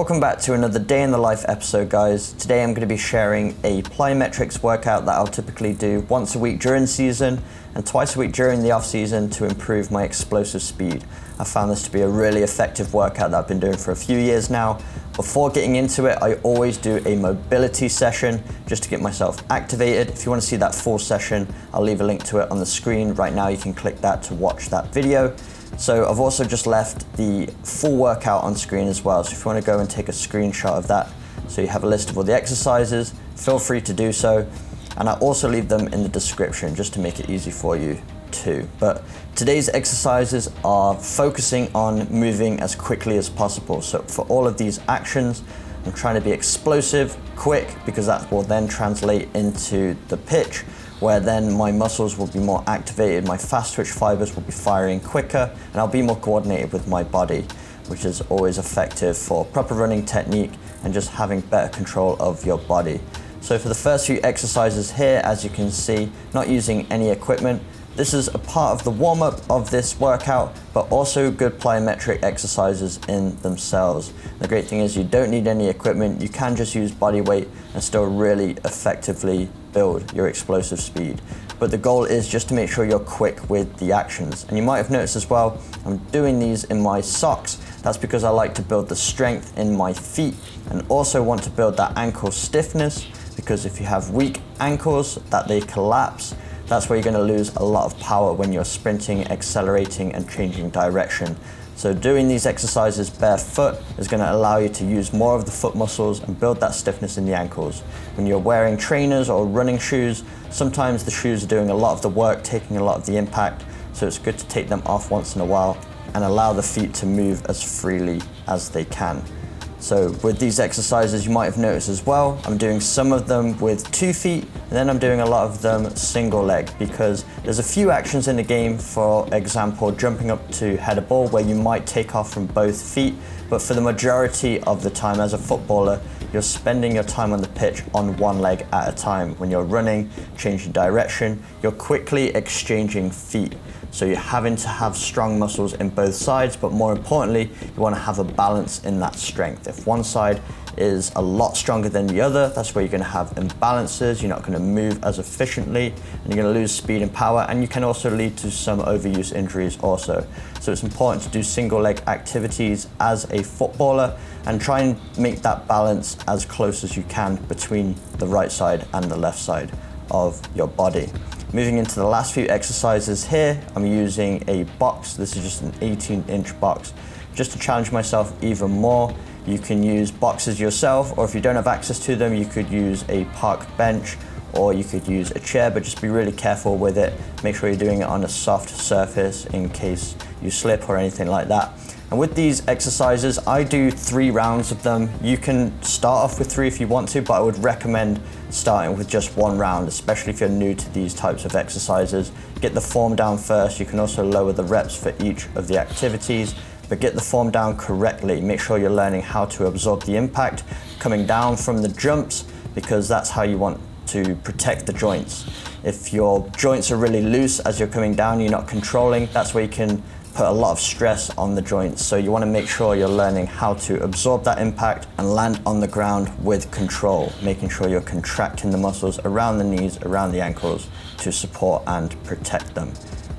Welcome back to another Day in the Life episode, guys. Today I'm going to be sharing a plyometrics workout that I'll typically do once a week during season and twice a week during the off season to improve my explosive speed. I found this to be a really effective workout that I've been doing for a few years now. Before getting into it, I always do a mobility session just to get myself activated. If you want to see that full session, I'll leave a link to it on the screen. Right now you can click that to watch that video. So I've also just left the full workout on screen as well. So if you want to go and take a screenshot of that so you have a list of all the exercises, feel free to do so. And I also leave them in the description just to make it easy for you too. But today's exercises are focusing on moving as quickly as possible. So for all of these actions, I'm trying to be explosive, quick, because that will then translate into the pitch, where then my muscles will be more activated, my fast twitch fibers will be firing quicker, and I'll be more coordinated with my body, which is always effective for proper running technique and just having better control of your body. So for the first few exercises here, as you can see, not using any equipment. This is a part of the warm-up of this workout, but also good plyometric exercises in themselves. The great thing is you don't need any equipment. You can just use body weight and still really effectively build your explosive speed. But the goal is just to make sure you're quick with the actions. And you might have noticed as well, I'm doing these in my socks. That's because I like to build the strength in my feet and also want to build that ankle stiffness, because if you have weak ankles that they collapse, that's where you're going to lose a lot of power when you're sprinting, accelerating, and changing direction. So doing these exercises barefoot is going to allow you to use more of the foot muscles and build that stiffness in the ankles. When you're wearing trainers or running shoes, sometimes the shoes are doing a lot of the work, taking a lot of the impact, so it's good to take them off once in a while and allow the feet to move as freely as they can. So with these exercises, you might have noticed as well, I'm doing some of them with 2 feet, and then I'm doing a lot of them single leg, because there's a few actions in the game, for example, jumping up to head a ball, where you might take off from both feet, but for the majority of the time as a footballer, you're spending your time on the pitch on one leg at a time. When you're running, changing direction, you're quickly exchanging feet. So you're having to have strong muscles in both sides, but more importantly, you want to have a balance in that strength. If one side is a lot stronger than the other, that's where you're going to have imbalances, you're not going to move as efficiently, and you're going to lose speed and power, and you can also lead to some overuse injuries also. So it's important to do single leg activities as a footballer and try and make that balance as close as you can between the right side and the left side of your body. Moving into the last few exercises here, I'm using a box. This is just an 18-inch box. Just to challenge myself even more, you can use boxes yourself, or if you don't have access to them, you could use a park bench, or you could use a chair, but just be really careful with it. Make sure you're doing it on a soft surface in case you slip or anything like that. And with these exercises, I do 3 rounds of them. You can start off with 3 if you want to, but I would recommend starting with just 1 round, especially if you're new to these types of exercises. Get the form down first. You can also lower the reps for each of the activities, but get the form down correctly. Make sure you're learning how to absorb the impact coming down from the jumps, because that's how you want to protect the joints. If your joints are really loose as you're coming down, you're not controlling, that's where you can put a lot of stress on the joints. So you want to make sure you're learning how to absorb that impact and land on the ground with control, making sure you're contracting the muscles around the knees, around the ankles to support and protect them.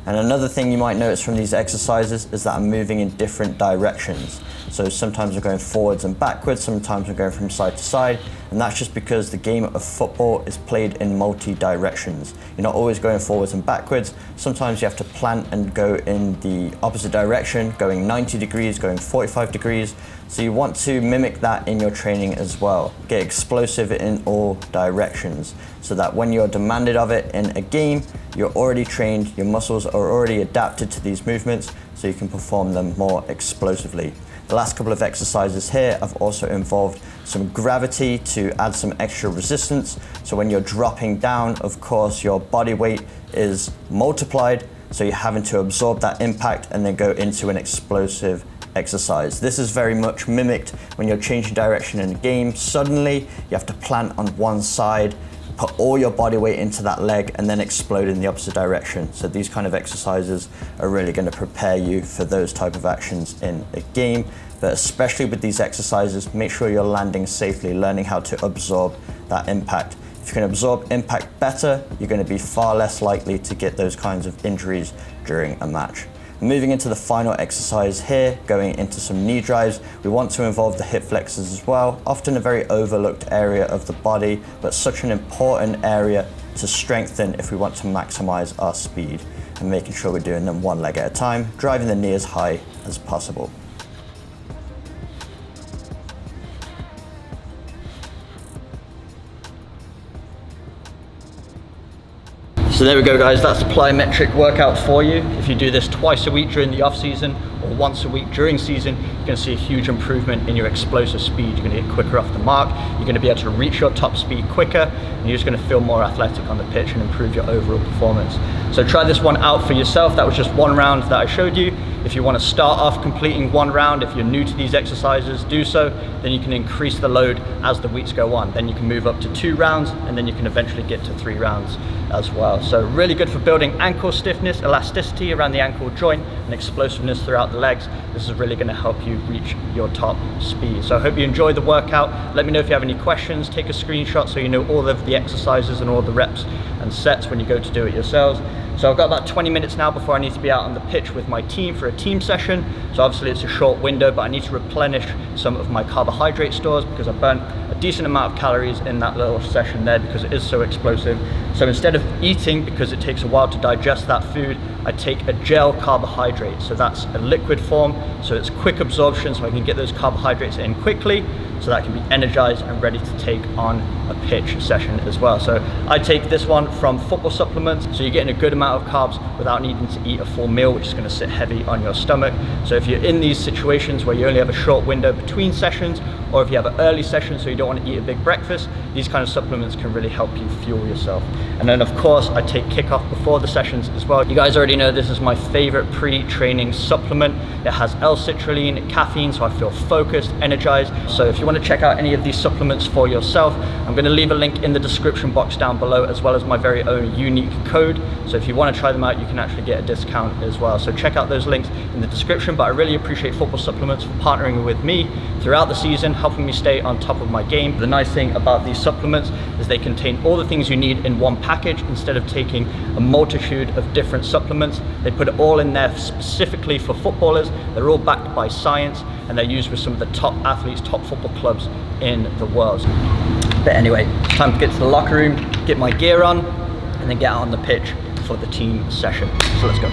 And another thing you might notice from these exercises is that I'm moving in different directions. So sometimes I'm going forwards and backwards, sometimes I'm going from side to side, and that's just because the game of football is played in multi-directions. You're not always going forwards and backwards. Sometimes you have to plant and go in the opposite direction, going 90 degrees, going 45 degrees. So you want to mimic that in your training as well. Get explosive in all directions, so that when you're demanded of it in a game, you're already trained, your muscles are already adapted to these movements, so you can perform them more explosively. The last couple of exercises here have also involved some gravity to add some extra resistance. So when you're dropping down, of course, your body weight is multiplied, so you're having to absorb that impact and then go into an explosive exercise. This is very much mimicked when you're changing direction in a game. Suddenly, you have to plant on one side put all your body weight into that leg and then explode in the opposite direction. So these kind of exercises are really going to prepare you for those type of actions in a game. But especially with these exercises, make sure you're landing safely, learning how to absorb that impact. If you can absorb impact better, you're going to be far less likely to get those kinds of injuries during a match. Moving into the final exercise here, going into some knee drives, we want to involve the hip flexors as well, often a very overlooked area of the body, but such an important area to strengthen if we want to maximize our speed, and making sure we're doing them one leg at a time, driving the knee as high as possible. So there we go guys, that's the plyometric workout for you. If you do this twice a week during the off season or once a week during season, you're going to see a huge improvement in your explosive speed. You're going to get quicker off the mark, you're going to be able to reach your top speed quicker, and you're just going to feel more athletic on the pitch and improve your overall performance. So try this one out for yourself. That was just one round that I showed you. If you want to start off completing one round, if you're new to these exercises, do so. Then you can increase the load as the weeks go on. Then you can move up to 2 rounds, and then you can eventually get to 3 rounds as well. So really good for building ankle stiffness, elasticity around the ankle joint, and explosiveness throughout the legs. This is really going to help you reach your top speed. So I hope you enjoyed the workout. Let me know if you have any questions. Take a screenshot so you know all of the exercises and all the reps and sets when you go to do it yourselves. So I've got about 20 minutes now before I need to be out on the pitch with my team for a team session. So obviously it's a short window, but I need to replenish some of my carbohydrate stores because I burnt a decent amount of calories in that little session there because it is so explosive. So instead of eating, because it takes a while to digest that food, I take a gel carbohydrate. So that's a liquid form, so it's quick absorption, so I can get those carbohydrates in quickly, so that I can be energized and ready to take on a pitch session as well. So I take this one from Football Supplements, so you're getting a good amount of carbs without needing to eat a full meal, which is going to sit heavy on your stomach. So if you're in these situations where you only have a short window between sessions, or if you have an early session so you don't want to eat a big breakfast, these kind of supplements can really help you fuel yourself. And then of course I take kickoff before the sessions as well. You guys already know this is my favorite pre-training supplement. It has L-citrulline, caffeine, so I feel focused, energized. So if you want to check out any of these supplements for yourself, I'm going to leave a link in the description box down below, as well as my very own unique code. So if you want to try them out, you can actually get a discount as well. So check out those links in the description. But I really appreciate Football Supplements for partnering with me throughout the season, helping me stay on top of my game. The nice thing about these supplements is they contain all the things you need in one package. Instead of taking a multitude of different supplements, they put it all in there specifically for footballers. They're all backed by science, and they're used with some of the top athletes, top football clubs in the world. But anyway, time to get to the locker room, get my gear on, and then get out on the pitch for the team session. So let's go.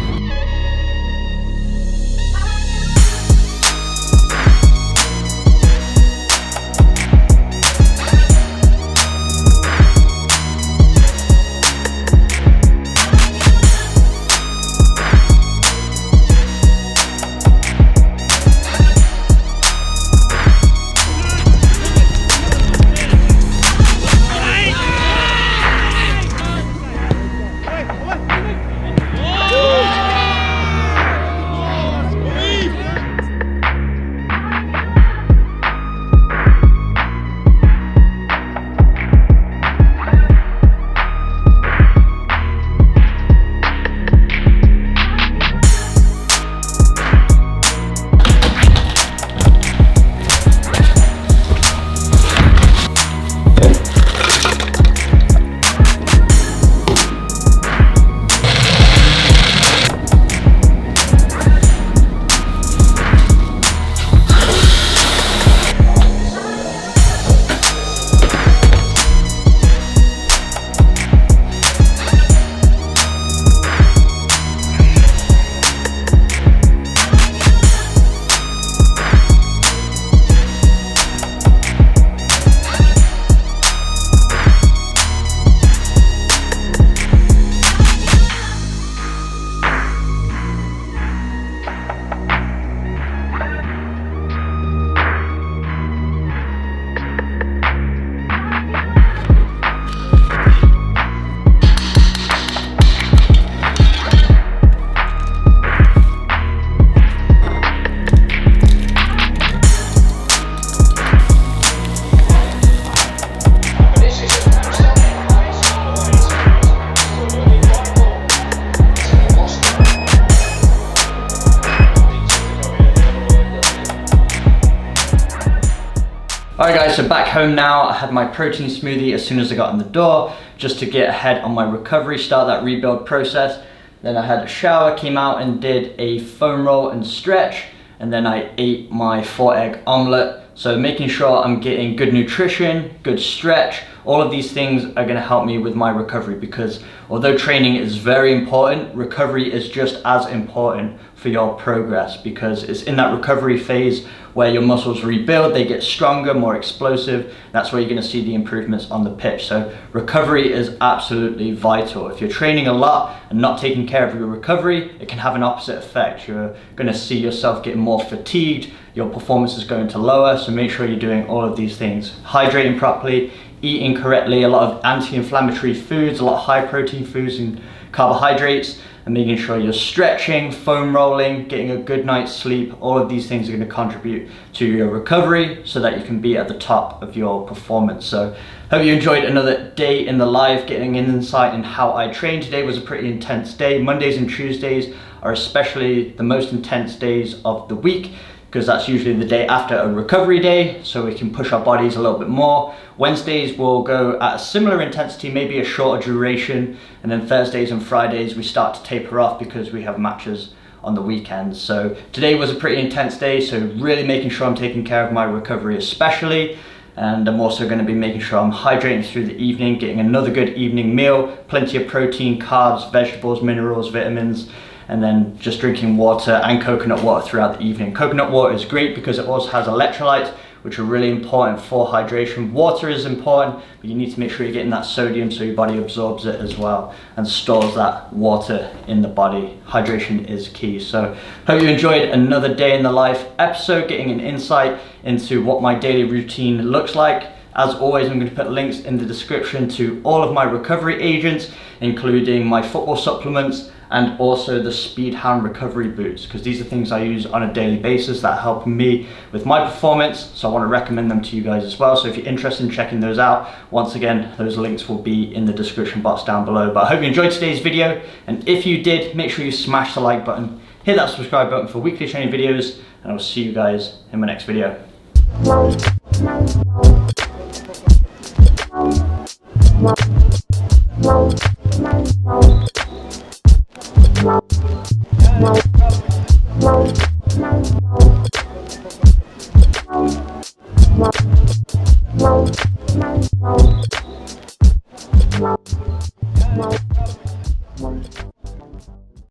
Alright guys, so back home now. I had my protein smoothie as soon as I got in the door, just to get ahead on my recovery, start that rebuild process. Then I had a shower, came out and did a foam roll and stretch, and then I ate my 4-egg omelette. So making sure I'm getting good nutrition, good stretch, all of these things are going to help me with my recovery, because although training is very important, recovery is just as important for your progress, because it's in that recovery phase where your muscles rebuild, they get stronger, more explosive. That's where you're going to see the improvements on the pitch. So recovery is absolutely vital. If you're training a lot and not taking care of your recovery, it can have an opposite effect. You're going to see yourself getting more fatigued, your performance is going to lower. So make sure you're doing all of these things. Hydrating properly, eating correctly, a lot of anti-inflammatory foods, a lot of high protein foods and carbohydrates, and making sure you're stretching, foam rolling, getting a good night's sleep. All of these things are going to contribute to your recovery so that you can be at the top of your performance. So hope you enjoyed another day in the life, getting an insight in how I trained. Today was a pretty intense day. Mondays and Tuesdays are especially the most intense days of the week, because that's usually the day after a recovery day, so we can push our bodies a little bit more. Wednesdays will go at a similar intensity, maybe a shorter duration, and then Thursdays and Fridays we start to taper off because we have matches on the weekends. So today was a pretty intense day, so really making sure I'm taking care of my recovery especially, and I'm also going to be making sure I'm hydrating through the evening, getting another good evening meal, plenty of protein, carbs, vegetables, minerals, vitamins, and then just drinking water and coconut water throughout the evening. Coconut water is great because it also has electrolytes, which are really important for hydration. Water is important, but you need to make sure you're getting that sodium so your body absorbs it as well and stores that water in the body. Hydration is key. So hope you enjoyed another day in the life episode, getting an insight into what my daily routine looks like. As always, I'm going to put links in the description to all of my recovery agents, including my football supplements and also the Speedhound recovery boots, because these are things I use on a daily basis that help me with my performance. So I want to recommend them to you guys as well. So if you're interested in checking those out, once again, those links will be in the description box down below. But I hope you enjoyed today's video. And if you did, make sure you smash the like button, hit that subscribe button for weekly training videos, and I'll see you guys in my next video. No.